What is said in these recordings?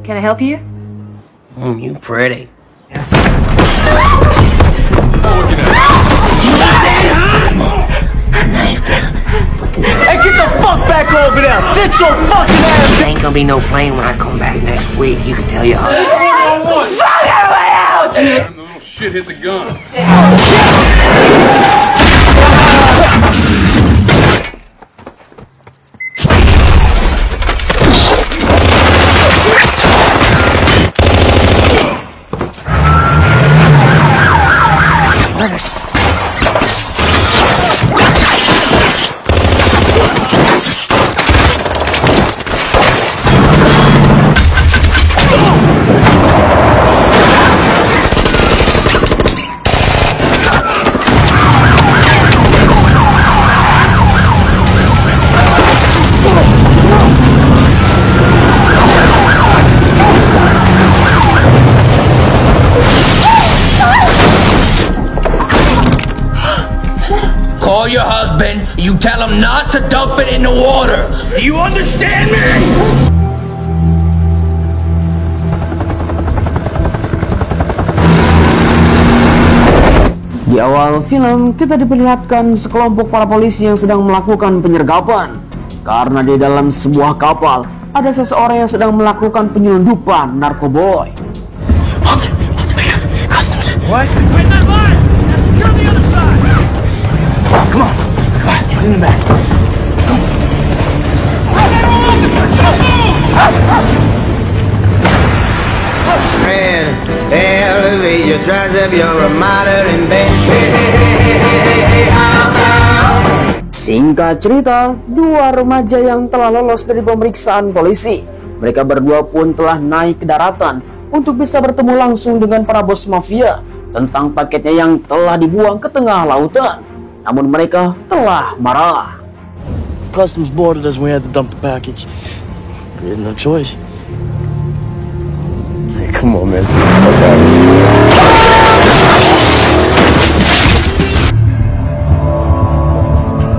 Can I help you? You pretty. Yes. Hey, get the fuck back over there! Sit your fucking ass! Ain't gonna be no plane when I come back next week. You can tell your husband. The little shit hit the gun. Call your husband. You tell him not to dump it in the water. Do you understand me? Di awal film, kita diperlihatkan sekelompok para polisi yang sedang melakukan penyergapan. Karena di dalam sebuah kapal, ada seseorang yang sedang melakukan penyelundupan narkoboy. What? Wait, that line! You're on the other side! Come on, in the back. Elevate your tricep, you're a modern Singkat cerita, dua remaja yang telah lolos dari pemeriksaan polisi. Mereka berdua pun telah naik ke daratan untuk bisa bertemu langsung dengan para bos mafia tentang paketnya yang telah dibuang ke tengah lautan. Namun mereka telah marah. Customs boarded us when we had to dump the package. We had no choice. Hey, come on, man.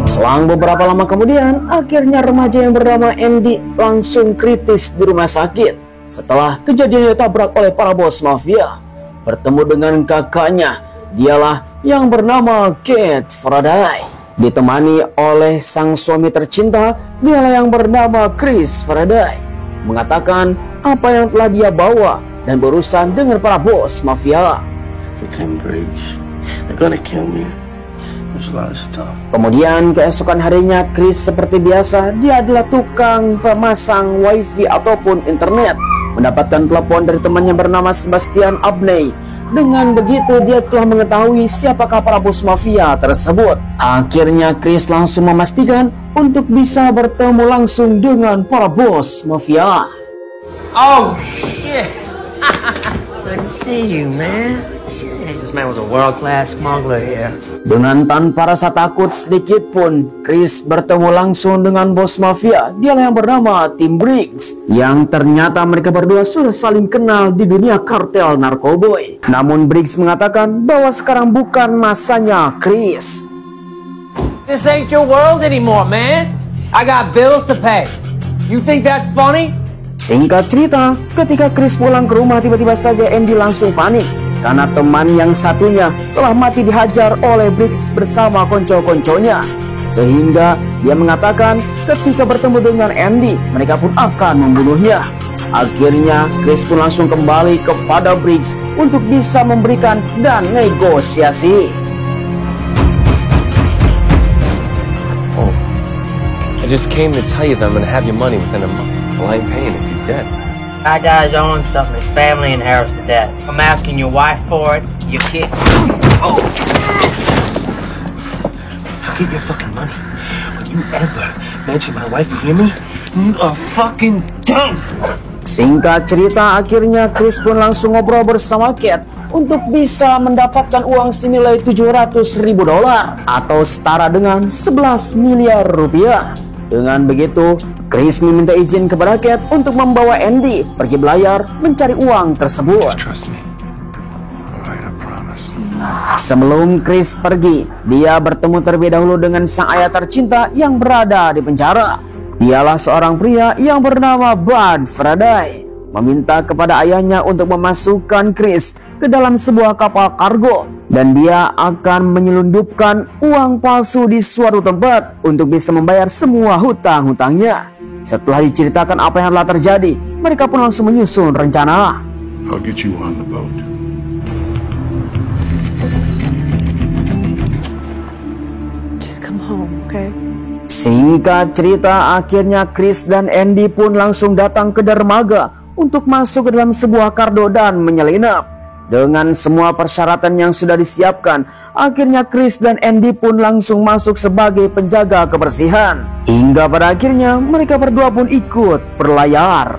Selang beberapa lama kemudian, akhirnya remaja yang bernama Andy langsung kritis di rumah sakit setelah kejadian ditabrak oleh para bos mafia. Bertemu dengan kakaknya, dialah yang bernama Kate Faraday. Ditemani oleh sang suami tercinta, dialah yang bernama Chris Faraday. Mengatakan apa yang telah dia bawa dan berurusan dengan para bos mafia. They're gonna kill me. There's a lot of stuff. Kemudian keesokan harinya, Chris seperti biasa, dia adalah tukang pemasang wifi ataupun internet. Mendapatkan telepon dari temannya bernama Sebastian Abney. Dengan begitu dia telah mengetahui siapakah para bos mafia tersebut. Akhirnya Chris langsung memastikan untuk bisa bertemu langsung dengan para bos mafia. Oh shit! Good to see you, man. Shit, this man was a world-class smuggler here. Dengan tanpa rasa takut sedikit pun, Chris bertemu langsung dengan bos mafia. Dialah yang bernama Tim Briggs, yang ternyata mereka berdua sudah saling kenal di dunia kartel narkoboy. Namun Briggs mengatakan bahwa sekarang bukan masanya Chris. This ain't your world anymore, man. I got bills to pay. You think that's funny? Singkat cerita, ketika Chris pulang ke rumah, tiba-tiba saja Andy langsung panik karena teman yang satunya telah mati dihajar oleh Briggs bersama konco-konconya. Sehingga dia mengatakan ketika bertemu dengan Andy, mereka pun akan membunuhnya. Akhirnya Chris pun langsung kembali kepada Briggs untuk bisa memberikan dan negosiasi. Oh, I just came to tell you that I'm gonna have your money within a month. Well, I ain't paying if he's dead. That guy's owing something. His family inherits the debt. I'm asking your wife for it, your kid. I'll get your fucking money. When you ever mention my wife, you hear me? You are fucking done. Singkat cerita, akhirnya Chris pun langsung ngobrol bersama Kate untuk bisa mendapatkan uang senilai $700.000 atau setara dengan 11 miliar rupiah. Dengan begitu, Chris meminta izin kepada Kate untuk membawa Andy pergi belayar mencari uang tersebut. Sebelum Chris pergi, dia bertemu terlebih dahulu dengan sang ayah tercinta yang berada di penjara. Dialah seorang pria yang bernama Bud Faraday. meminta kepada ayahnya untuk memasukkan Chris ke dalam sebuah kapal kargo dan dia akan menyelundupkan uang palsu di suatu tempat untuk bisa membayar semua hutang-hutangnya. Setelah diceritakan apa yang telah terjadi, mereka pun langsung menyusun rencana. I'll get you on the boat. Just come home, okay? Singkat cerita, akhirnya Chris dan Andy pun langsung datang ke dermaga untuk masuk ke dalam sebuah kargo dan menyelinap. Dengan semua persyaratan yang sudah disiapkan, akhirnya Chris dan Andy pun langsung masuk sebagai penjaga kebersihan. Hingga pada akhirnya mereka berdua pun ikut berlayar.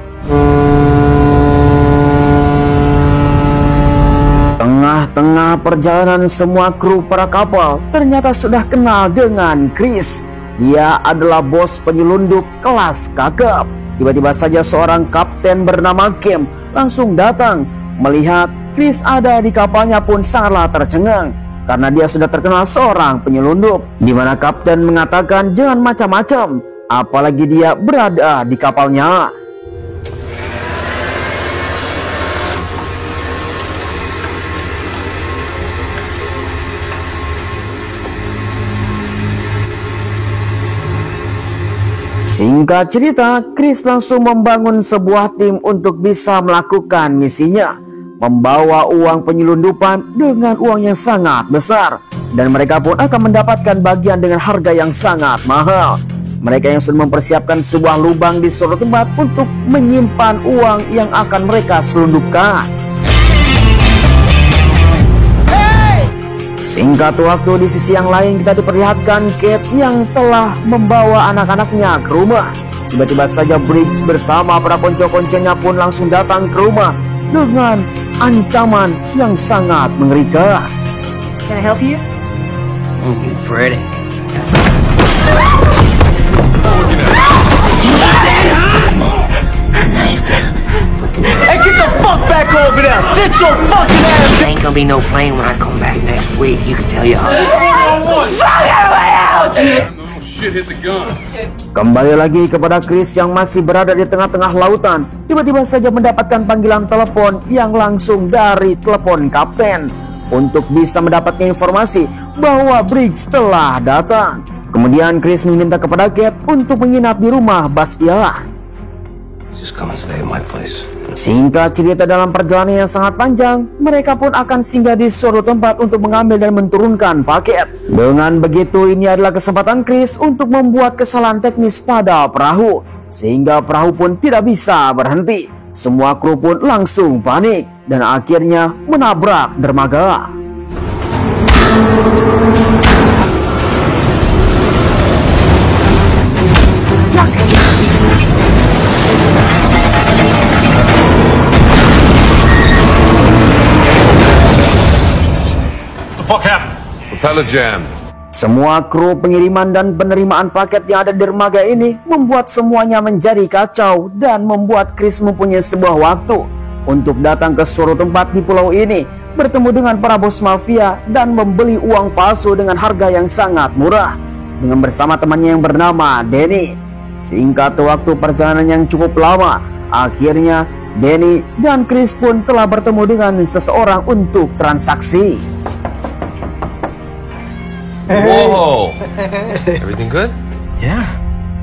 Tengah-tengah perjalanan, semua kru para kapal ternyata sudah kenal dengan Chris. Dia adalah bos penyelundup kelas kakap. Tiba-tiba saja seorang kapten bernama Kim langsung datang. Melihat Chris ada di kapalnya pun sangatlah tercengang karena dia sudah terkenal seorang penyelundup, di mana kapten mengatakan jangan macam-macam, apalagi dia berada di kapalnya. Singkat cerita, Chris langsung membangun sebuah tim untuk bisa melakukan misinya, membawa uang penyelundupan dengan uang yang sangat besar, dan mereka pun akan mendapatkan bagian dengan harga yang sangat mahal. Mereka yang sudah mempersiapkan sebuah lubang di suatu tempat untuk menyimpan uang yang akan mereka selundupkan. Singkat waktu, di sisi yang lain kita diperlihatkan Kate yang telah membawa anak-anaknya ke rumah. Tiba-tiba saja Briggs bersama para konco-konconya pun langsung datang ke rumah dengan ancaman yang sangat mengerikan. Can I help you? You pretty. Hey, get the fuck back over there! Sit your fucking ass! Ain't gonna be no plane when I come back next week. You can tell your husband. Oh shit, hit the gun. Kembali lagi kepada Chris yang masih berada di tengah-tengah lautan. Tiba-tiba saja mendapatkan panggilan telepon yang langsung dari telepon kapten untuk bisa mendapatkan informasi bahwa Briggs telah datang. Kemudian Chris meminta kepada Kate untuk menginap di rumah Bastian. Just come and stay at my place. Singkat cerita, dalam perjalanan yang sangat panjang, mereka pun akan singgah di suatu tempat untuk mengambil dan menurunkan paket. Dengan begitu, ini adalah kesempatan Chris untuk membuat kesalahan teknis pada perahu, sehingga perahu pun tidak bisa berhenti. Semua kru pun langsung panik dan akhirnya menabrak dermaga. Fuck happened? Propeller jam. Semua kru pengiriman dan penerimaan paket yang ada di dermaga ini membuat semuanya menjadi kacau dan membuat Chris mempunyai sebuah waktu untuk datang ke suatu tempat di pulau ini, bertemu dengan para bos mafia dan membeli uang palsu dengan harga yang sangat murah dengan bersama temannya yang bernama Danny. Singkat waktu perjalanan yang cukup lama, akhirnya Danny dan Chris pun telah bertemu dengan seseorang untuk transaksi. Whoa! Everything good?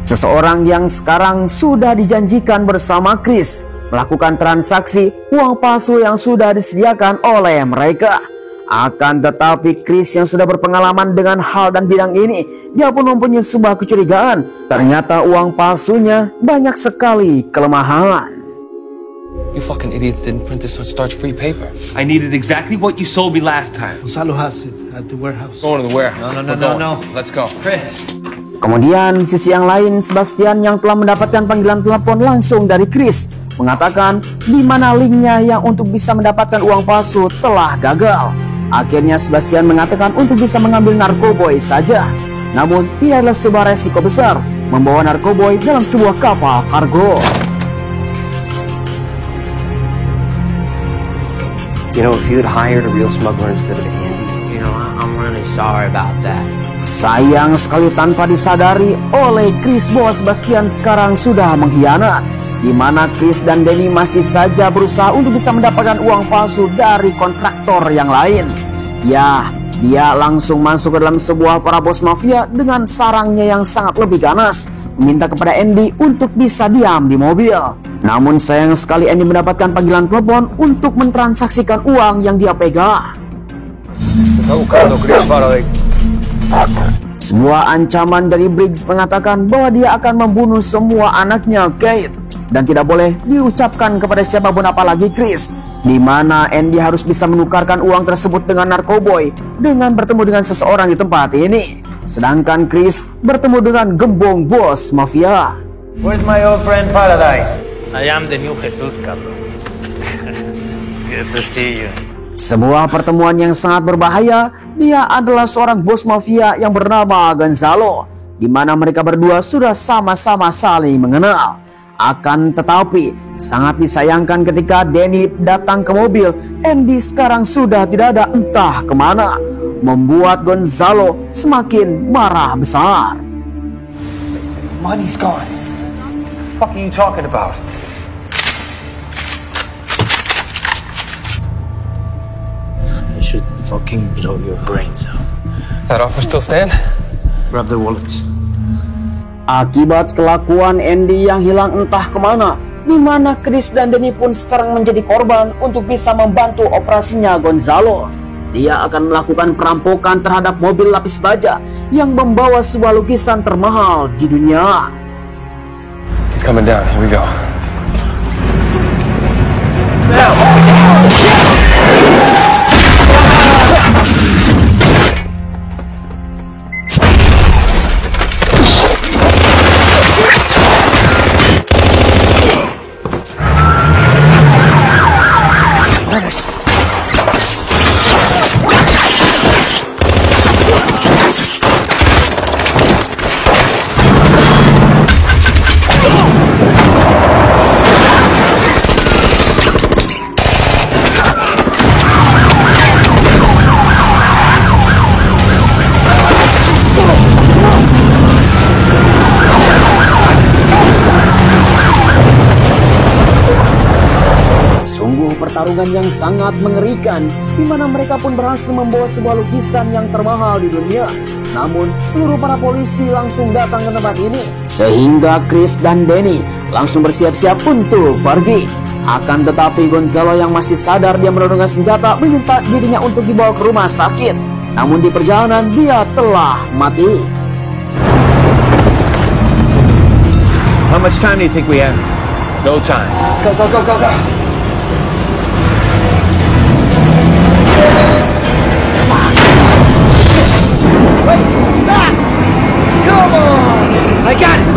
Seseorang yang sekarang sudah dijanjikan bersama Chris melakukan transaksi uang palsu yang sudah disediakan oleh mereka. Akan tetapi Chris yang sudah berpengalaman dengan hal dan bidang ini, dia pun mempunyai sebuah kecurigaan. Ternyata uang palsunya banyak sekali kelemahan. You fucking idiots didn't print this on starch-free paper. I needed exactly what you sold me last time. Gonzalo has it at the warehouse. Going to the warehouse. No. Let's go. Chris. Kemudian di sisi yang lain, Sebastian yang telah mendapatkan panggilan telepon langsung dari Chris mengatakan di mana linknya yang untuk bisa mendapatkan uang palsu telah gagal. Akhirnya Sebastian mengatakan untuk bisa mengambil narkoboy saja. Namun ini adalah sebuah resiko besar membawa narkoboy dalam sebuah kapal kargo. You know, if you'd hired a real smuggler instead of Andy, you know, I'm really sorry about that. Sayang sekali tanpa disadari oleh Chris, bahwa Sebastian sekarang sudah mengkhianat. di mana Chris dan Danny masih saja berusaha untuk bisa mendapatkan uang palsu dari kontraktor yang lain. Ya, dia langsung masuk ke dalam sebuah para bos mafia dengan sarangnya yang sangat lebih ganas, meminta kepada Andy untuk bisa diam di mobil. Namun sayang sekali Andy mendapatkan panggilan telepon untuk mentransaksikan uang yang dia pegang. Sebuah ancaman dari Briggs mengatakan bahwa dia akan membunuh semua anaknya Kate dan tidak boleh diucapkan kepada siapapun apalagi Chris, di mana Andy harus bisa menukarkan uang tersebut dengan narkoboy dengan bertemu dengan seseorang di tempat ini. Sedangkan Chris bertemu dengan gembong bos mafia. Where's my old friend Faraday? I am the new Jesus, Carlos. Good to see you. Sebuah pertemuan yang sangat berbahaya. Dia adalah seorang bos mafia yang bernama Gonzalo, di mana mereka berdua sudah sama-sama saling mengenal. Akan tetapi sangat disayangkan ketika Danny datang ke mobil, Andy sekarang sudah tidak ada entah kemana, membuat Gonzalo semakin marah besar. Money's gone. What the fuck are you talking about? I should fucking blow your brains out. That offer still stand? Grab the wallets. Akibat kelakuan Andy yang hilang entah kemana, di mana Chris dan Danny pun sekarang menjadi korban untuk bisa membantu operasinya Gonzalo. Dia akan melakukan perampokan terhadap mobil lapis baja yang membawa sebuah lukisan termahal di dunia. He's coming down. Here we go. Pertarungan yang sangat mengerikan, di mana mereka pun berhasil membawa sebuah lukisan yang termahal di dunia. Namun seluruh para polisi langsung datang ke tempat ini, sehingga Chris dan Danny langsung bersiap-siap untuk pergi. Akan tetapi Gonzalo yang masih sadar dia menodongkan senjata meminta dirinya untuk dibawa ke rumah sakit. Namun di perjalanan dia telah mati. How much time do you think we have? No time. Go, go, go, go, go. Come on! I got it!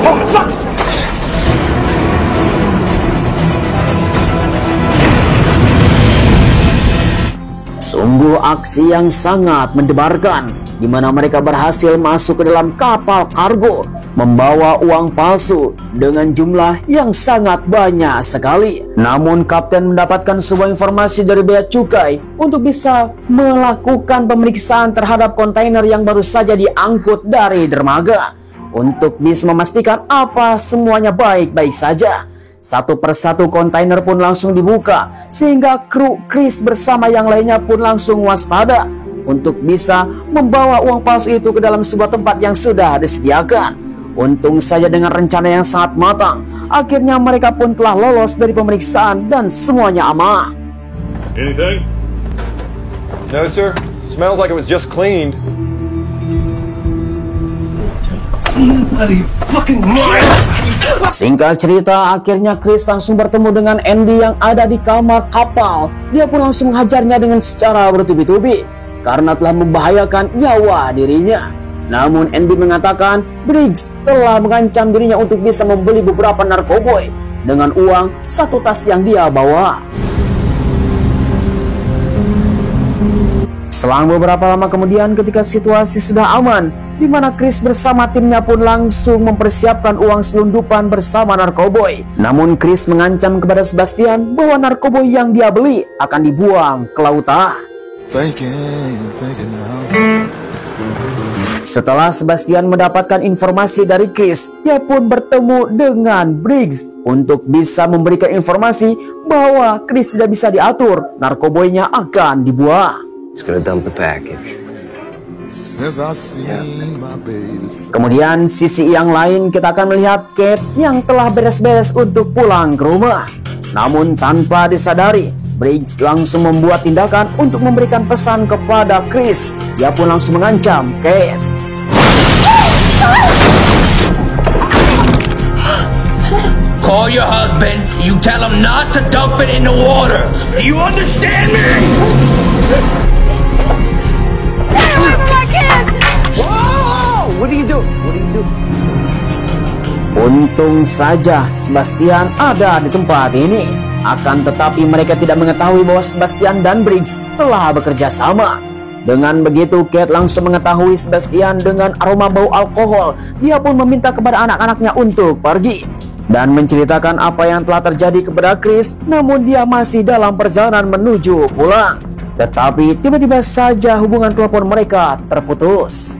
Oh, fuck! Sungguh aksi yang sangat mendebarkan, di mana mereka berhasil masuk ke dalam kapal kargo, membawa uang palsu dengan jumlah yang sangat banyak sekali. Namun kapten mendapatkan sebuah informasi dari bea cukai untuk bisa melakukan pemeriksaan terhadap kontainer yang baru saja diangkut dari dermaga, untuk bisa memastikan apa semuanya baik-baik saja. Satu persatu kontainer pun langsung dibuka, sehingga kru Chris bersama yang lainnya pun langsung waspada untuk bisa membawa uang palsu itu ke dalam sebuah tempat yang sudah disediakan. Untung saja dengan rencana yang sangat matang, akhirnya mereka pun telah lolos dari pemeriksaan dan semuanya aman. Anything? No, sir. Smells like it was just cleaned. Singkat cerita, akhirnya Chris langsung bertemu dengan Andy yang ada di kamar kapal. Dia pun langsung menghajarnya dengan secara bertubi-tubi karena telah membahayakan nyawa dirinya. Namun Andy mengatakan Briggs telah mengancam dirinya untuk bisa membeli beberapa narkoboy dengan uang satu tas yang dia bawa. Selang beberapa lama kemudian, ketika situasi sudah aman, di mana Chris bersama timnya pun langsung mempersiapkan uang selundupan bersama narkoboy. Namun Chris mengancam kepada Sebastian bahwa narkoboy yang dia beli akan dibuang ke lautan. Setelah Sebastian mendapatkan informasi dari Chris, dia pun bertemu dengan Briggs untuk bisa memberikan informasi bahwa Chris tidak bisa diatur, narkoboynya akan dibuang. He's gonna dump the package. Kemudian sisi yang lain kita akan melihat Kate yang telah beres-beres untuk pulang ke rumah. Namun tanpa disadari, Briggs langsung membuat tindakan untuk memberikan pesan kepada Chris. Dia pun langsung mengancam Kate. Call your husband, you tell him not to dump it in the water. Do you understand me? What do you do? Untung saja Sebastian ada di tempat ini. Akan tetapi mereka tidak mengetahui bahwa Sebastian dan Briggs telah bekerja sama. Dengan begitu Kate langsung mengetahui Sebastian dengan aroma bau alkohol. Dia pun meminta kepada anak-anaknya untuk pergi dan menceritakan apa yang telah terjadi kepada Chris. Namun dia masih dalam perjalanan menuju pulang. Tetapi tiba-tiba saja hubungan telepon mereka terputus.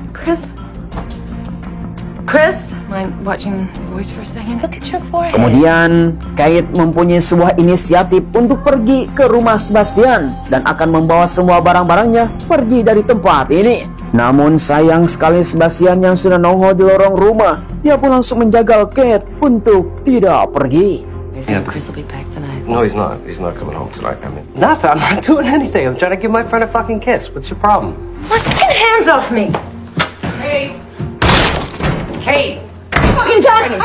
Chris? Mind watching your voice for a second? Look at your forehead. Kemudian Kate mempunyai sebuah inisiatif untuk pergi ke rumah Sebastian dan akan membawa semua barang-barangnya pergi dari tempat ini. Namun sayang sekali Sebastian yang sudah nongol di lorong rumah, dia pun langsung menjagal Kate untuk tidak pergi. Chris will be back tonight. No, he's not. He's not coming home tonight. I mean, nothing. I'm not doing anything. I'm trying to give my friend a fucking kiss. What's your problem? Get your hands off me! Hey! Fucking time!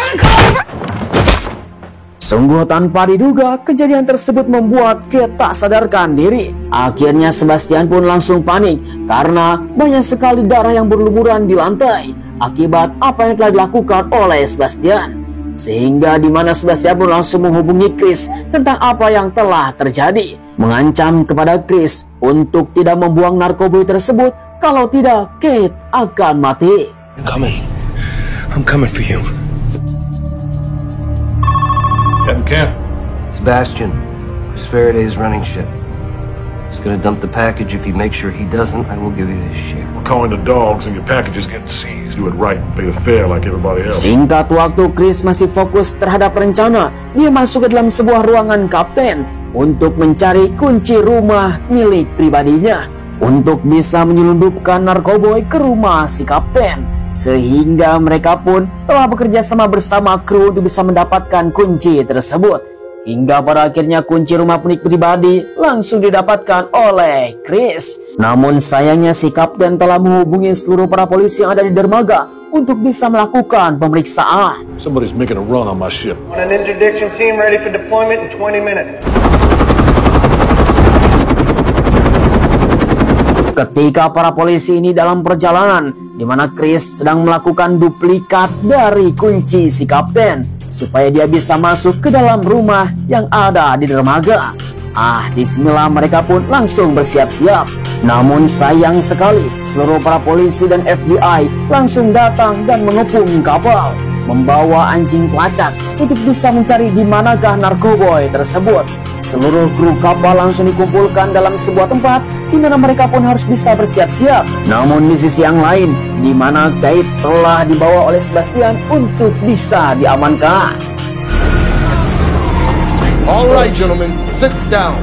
Sungguh tanpa diduga, kejadian tersebut membuat Kate tak sadarkan diri. Akhirnya Sebastian pun langsung panik karena banyak sekali darah yang berlumuran di lantai akibat apa yang telah dilakukan oleh Sebastian. Sehingga dimana Sebastian pun langsung menghubungi Chris tentang apa yang telah terjadi, mengancam kepada Chris untuk tidak membuang narkoboy tersebut, kalau tidak Kate akan mati. I'm coming for you. Captain Kent. Sebastian, Chris Faraday is running shit. He's gonna dump the package. If he makes sure he doesn't, I will give you this shit. We're calling the dogs and your packages getting seized. Do it right and pay the fare like everybody else. Singkat waktu, Chris masih fokus terhadap rencana. Dia masuk ke dalam sebuah ruangan kapten untuk mencari kunci rumah milik pribadinya untuk bisa menyelundupkan narkoboy ke rumah si kapten. Sehingga mereka pun telah bekerja sama bersama kru untuk bisa mendapatkan kunci tersebut. Hingga pada akhirnya kunci rumah milik pribadi langsung didapatkan oleh Chris. Namun sayangnya si kapten telah menghubungi seluruh para polisi yang ada di dermaga untuk bisa melakukan pemeriksaan. Somebody's making a run on my ship. On an interdiction team ready for deployment in 20 minutes. Ketika para polisi ini dalam perjalanan, di mana Chris sedang melakukan duplikat dari kunci si kapten supaya dia bisa masuk ke dalam rumah yang ada di dermaga. Disinilah mereka pun langsung bersiap-siap. Namun sayang sekali, seluruh para polisi dan FBI langsung datang dan mengepung kapal, membawa anjing pelacak untuk bisa mencari di manakah narkoboy tersebut. Seluruh kru kapal langsung dikumpulkan dalam sebuah tempat di mana mereka pun harus bisa bersiap-siap. Namun di sisi yang lain, di mana Kate telah dibawa oleh Sebastian untuk bisa diamankan. All right, gentlemen, sit down.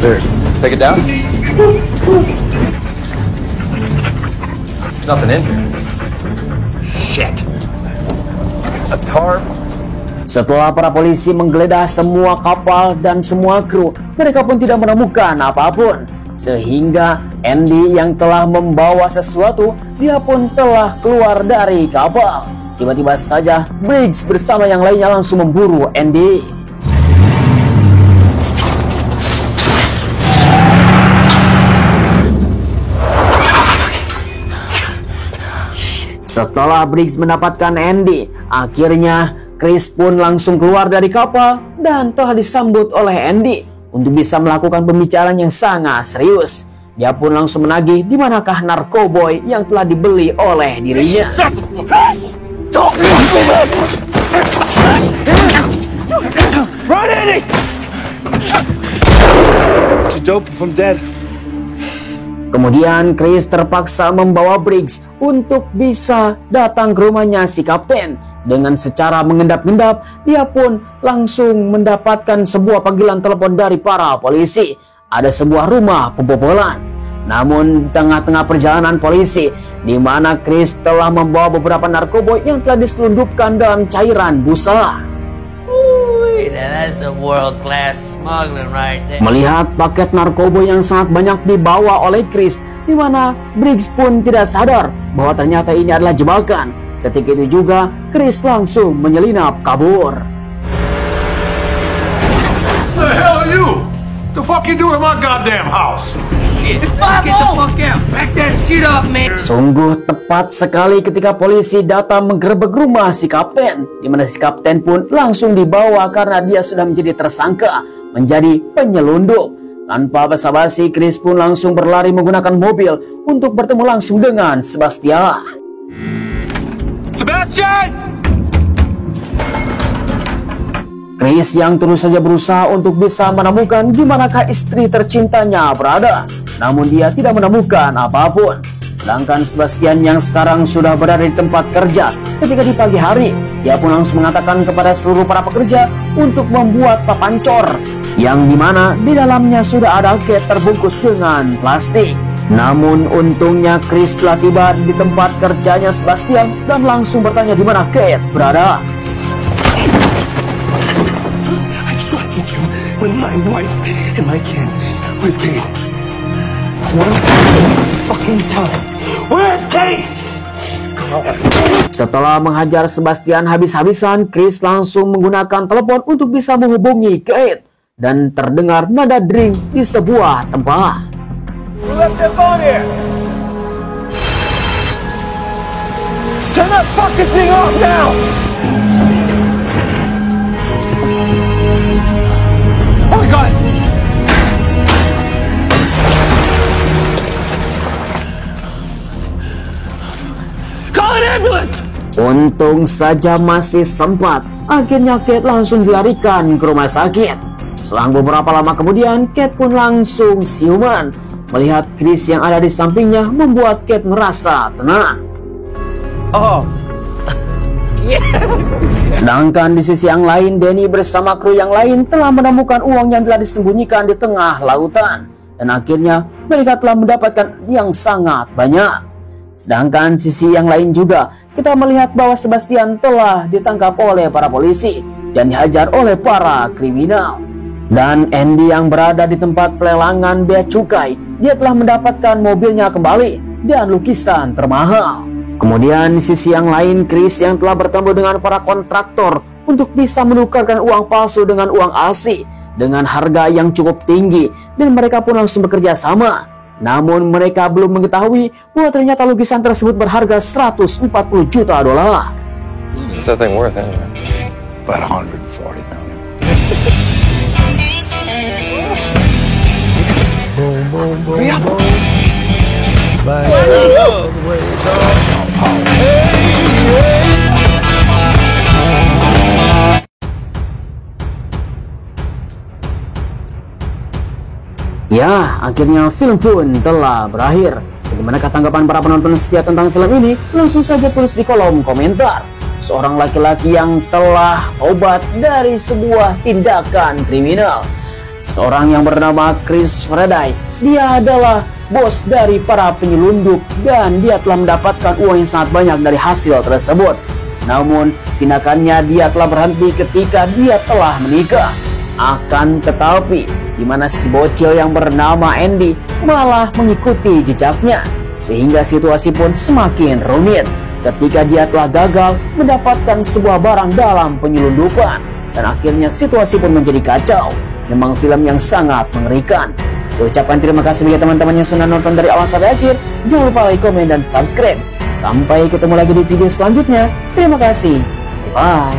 There, take it down. There's nothing in here. Shit. A tarp. Setelah para polisi menggeledah semua kapal dan semua kru, mereka pun tidak menemukan apapun. Sehingga Andy yang telah membawa sesuatu, dia pun telah keluar dari kapal. Tiba-tiba saja Briggs bersama yang lainnya langsung memburu Andy. Setelah Briggs mendapatkan Andy, akhirnya Chris pun langsung keluar dari kapal dan telah disambut oleh Andy untuk bisa melakukan pembicaraan yang sangat serius. Dia pun langsung menagih di manakah narkoboy yang telah dibeli oleh dirinya. Run, Andy! She's dope if I'm dead. Kemudian Chris terpaksa membawa Briggs untuk bisa datang ke rumahnya si kapten. Dengan secara mengendap-endap, dia pun langsung mendapatkan sebuah panggilan telepon dari para polisi. Ada sebuah rumah pembobolan. Namun di tengah-tengah perjalanan polisi, di mana Chris telah membawa beberapa narkoba yang telah diselundupkan dalam cairan busa. That's a world-class smuggling right there. Melihat paket narkoba yang sangat banyak dibawa oleh Chris, di mana Briggs pun tidak sadar bahwa ternyata ini adalah jebakan. Ketika itu juga, Chris langsung menyelinap kabur. What the hell are you? The fuck you doing in my goddamn house? Shit, get the fuck out. Back that shit up, man. Sungguh tepat sekali ketika polisi datang menggerebek rumah si kapten, di mana si kapten pun langsung dibawa karena dia sudah menjadi tersangka, menjadi penyelundup. Tanpa basa-basi, Chris pun langsung berlari menggunakan mobil untuk bertemu langsung dengan Sebastian. Sebastian! Chris yang terus saja berusaha untuk bisa menemukan di manakah istri tercintanya berada. Namun dia tidak menemukan apapun. Sedangkan Sebastian yang sekarang sudah berada di tempat kerja ketika di pagi hari, dia pun langsung mengatakan kepada seluruh para pekerja untuk membuat papancor, yang dimana di dalamnya sudah ada Kate terbungkus dengan plastik. Namun untungnya Chris telah tiba di tempat kerjanya Sebastian dan langsung bertanya di mana Kate berada. I trusted you with my wife and my kids. Where's Kate? One fucking time. Where's Kate? Setelah menghajar Sebastian habis-habisan, Chris langsung menggunakan telepon untuk bisa menghubungi Kate. Dan terdengar nada dering di sebuah tempat. Who left their phone here? Turn that fucking thing off now! Oh my god! Call an ambulance! Untung saja masih sempat. Akhirnya Kate langsung dilarikan ke rumah sakit. Selang beberapa lama kemudian, Kate pun langsung siuman. Melihat Chris yang ada di sampingnya membuat Kate merasa tenang. Oh. Sedangkan di sisi yang lain, Danny bersama kru yang lain telah menemukan uang yang telah disembunyikan di tengah lautan. Dan akhirnya mereka telah mendapatkan yang sangat banyak. Sedangkan sisi yang lain juga, kita melihat bahwa Sebastian telah ditangkap oleh para polisi dan dihajar oleh para kriminal. Dan Andy yang berada di tempat pelelangan bea cukai, dia telah mendapatkan mobilnya kembali dan lukisan termahal. Kemudian di sisi yang lain, Chris yang telah bertemu dengan para kontraktor untuk bisa menukarkan uang palsu dengan uang asli dengan harga yang cukup tinggi, dan mereka pun langsung bekerja sama. Namun mereka belum mengetahui bahwa ternyata lukisan tersebut berharga 140 juta dolar. What's that thing worth anyway? About 140 million. Ya, akhirnya film pun telah berakhir. Bagaimanakah tanggapan para penonton setia tentang film ini? Langsung saja tulis di kolom komentar. Seorang laki-laki yang telah obat dari sebuah tindakan kriminal. Seorang yang bernama Chris Faraday. Dia adalah bos dari para penyelundup dan dia telah mendapatkan uang yang sangat banyak dari hasil tersebut. Namun tindakannya dia telah berhenti ketika dia telah menikah. Akan tetapi di mana si bocil yang bernama Andy malah mengikuti jejaknya, sehingga situasi pun semakin rumit ketika dia telah gagal mendapatkan sebuah barang dalam penyelundupan, dan akhirnya situasi pun menjadi kacau. Memang film yang sangat mengerikan. Saya ucapkan terima kasih bagi teman-teman yang sudah nonton dari awal sampai akhir. Jangan lupa like, komen, dan subscribe. Sampai ketemu lagi di video selanjutnya. Terima kasih. Bye.